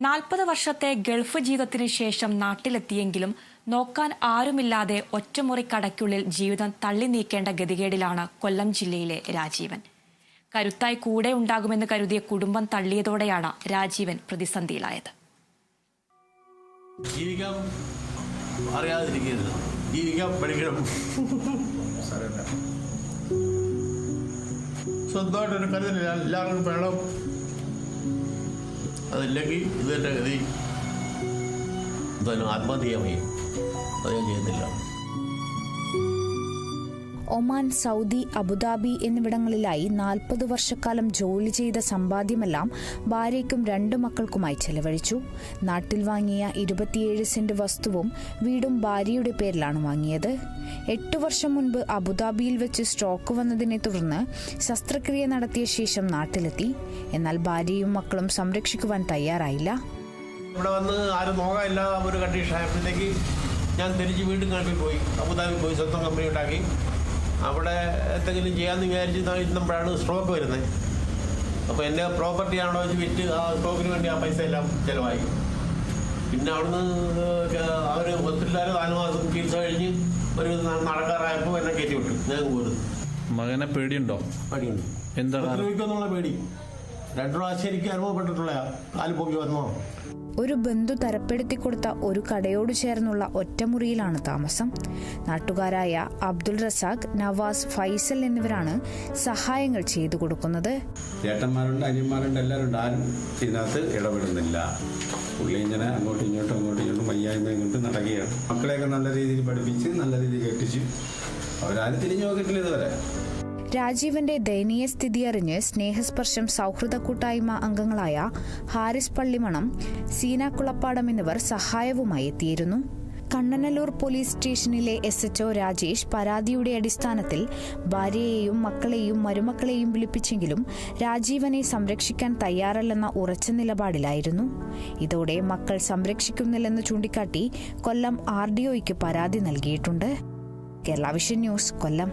40 വർഷത്തെ ഗൾഫ് ജീവിതത്തിന് ശേഷം നാട്ടിലെത്തിയെങ്കിലും നോക്കാൻ ആരുമില്ലാതെ ഒറ്റമുറി കടയ്ക്കുള്ളിൽ ജീവിതം തള്ളി നീക്കേണ്ട ഗതികേടിലാണ് കൊല്ലം ജില്ലയിലെ രാജീവൻ. കരുത്തായി കൂടെ ഉണ്ടാകുമെന്ന് കരുതിയ കുടുംബം തള്ളിയതോടെയാണ് രാജീവൻ പ്രതിസന്ധിയിലായത്. സ്വന്തമായിട്ടൊരു കരുതലില്ല, എല്ലാവർക്കും വേണം. അതില്ലെങ്കിൽ ഇത് തന്നെ ഗതി. എന്തായാലും ആത്മഹത്യ ചെയ്യാൻ വയ്യ, അത് ഞാൻ ചെയ്യുന്നില്ല. ഒമാൻ, സൗദി, അബുദാബി എന്നിവിടങ്ങളിലായി 40 വർഷക്കാലം ജോലി ചെയ്ത സമ്പാദ്യമെല്ലാം ഭാര്യയ്ക്കും 2 മക്കൾക്കുമായി ചെലവഴിച്ചു. നാട്ടിൽ വാങ്ങിയ 27 സെന്റ് വസ്തുവും വീടും ഭാര്യയുടെ പേരിലാണ് വാങ്ങിയത്. 8 വർഷം മുൻപ് അബുദാബിയിൽ വെച്ച് സ്ട്രോക്ക് വന്നതിനെ തുടർന്ന് ശസ്ത്രക്രിയ നടത്തിയ ശേഷം നാട്ടിലെത്തി. എന്നാൽ ഭാര്യയും മക്കളും സംരക്ഷിക്കുവാൻ തയ്യാറായില്ല. ഇവിടെ വന്ന് ആരും നോക്കാനില്ല ഒരു കണ്ടീഷൻ ആയപ്പോഴത്തേക്ക് ഞാൻ തിരിച്ച് വീണ്ടും ഗൾഫിൽ പോയി, അബുദാബി പോയി സ്വന്തം കമ്പനി ഉണ്ടാക്കി അവിടെ എന്തെങ്കിലും ചെയ്യാമെന്ന് വിചാരിച്ചിരുന്നപ്പോഴാണ് സ്ട്രോക്ക് വരുന്നത്. അപ്പോൾ എൻ്റെ പ്രോപ്പർട്ടി ആണോ വെച്ച് വിറ്റ് ആ സ്ട്രോക്കിന് വേണ്ടി ആ പൈസ എല്ലാം ചിലവായി. പിന്നെ അവിടുന്ന് അവർ ഹോസ്പിറ്റലുകാർ 4 മാസം ചികിത്സ കഴിഞ്ഞ് ഒരു നടക്കാറായപ്പോൾ എന്നെ കയറ്റി വിട്ടു. ഞാൻ പോരും. മകനെ പേടിയുണ്ടോ? പേടിയുണ്ട്. എന്താ ഉപദ്രവിക്കുമെന്നുള്ള പേടി 2 പ്രാവശ്യം എനിക്ക് അനുഭവപ്പെട്ടിട്ടുള്ള കാല് പൊക്കി വന്നോ. ഒരു ബന്ധു തരപ്പെടുത്തി കൊടുത്ത ഒരു കടയോട് ചേർന്നുള്ള ഒറ്റമുറിയിലാണ് താമസം. നാട്ടുകാരായ അബ്ദുൾ റസാഖ്, നവാസ്, ഫൈസൽ എന്നിവരാണ് സഹായങ്ങൾ ചെയ്തു കൊടുക്കുന്നത്. ചേട്ടന്മാരുണ്ട്, അനിയന്മാരുണ്ട്, എല്ലാവരും ആരും ഇതിനകത്ത് ഇടപെടുന്നില്ല. പുള്ളി ഇങ്ങനെ അങ്ങോട്ടും ഇങ്ങോട്ടും വയ്യായ്മയും കൊണ്ട് നടക്കുകയാണ്. മക്കളെയൊക്കെ നല്ല രീതിയിൽ പഠിപ്പിച്ച് നല്ല രീതിയിൽ കെട്ടിച്ച് അവരാരും തിരിഞ്ഞു നോക്കിയിട്ടില്ല ഇതുവരെ. രാജീവന്റെ ദയനീയ സ്ഥിതി അറിഞ്ഞ് സ്നേഹസ്പർശം സൗഹൃദ കൂട്ടായ്മ അംഗങ്ങളായ ഹാരിസ് പള്ളിമണം, സീന കുളപ്പാടം എന്നിവർ സഹായവുമായി എത്തിയിരുന്നു. കണ്ണനല്ലൂർ പോലീസ് സ്റ്റേഷനിലെ SHO രാജേഷ് പരാതിയുടെ അടിസ്ഥാനത്തിൽ ഭാര്യയെയും മക്കളെയും മരുമക്കളെയും വിളിപ്പിച്ചെങ്കിലും രാജീവനെ സംരക്ഷിക്കാൻ തയ്യാറല്ലെന്ന ഉറച്ച നിലപാടിലായിരുന്നു. ഇതോടെ മക്കൾ സംരക്ഷിക്കുന്നില്ലെന്ന് ചൂണ്ടിക്കാട്ടി കൊല്ലം RDOയ്ക്ക് പരാതി നൽകിയിട്ടുണ്ട്. കേരള വിഷൻ ന്യൂസ്, കൊല്ലം.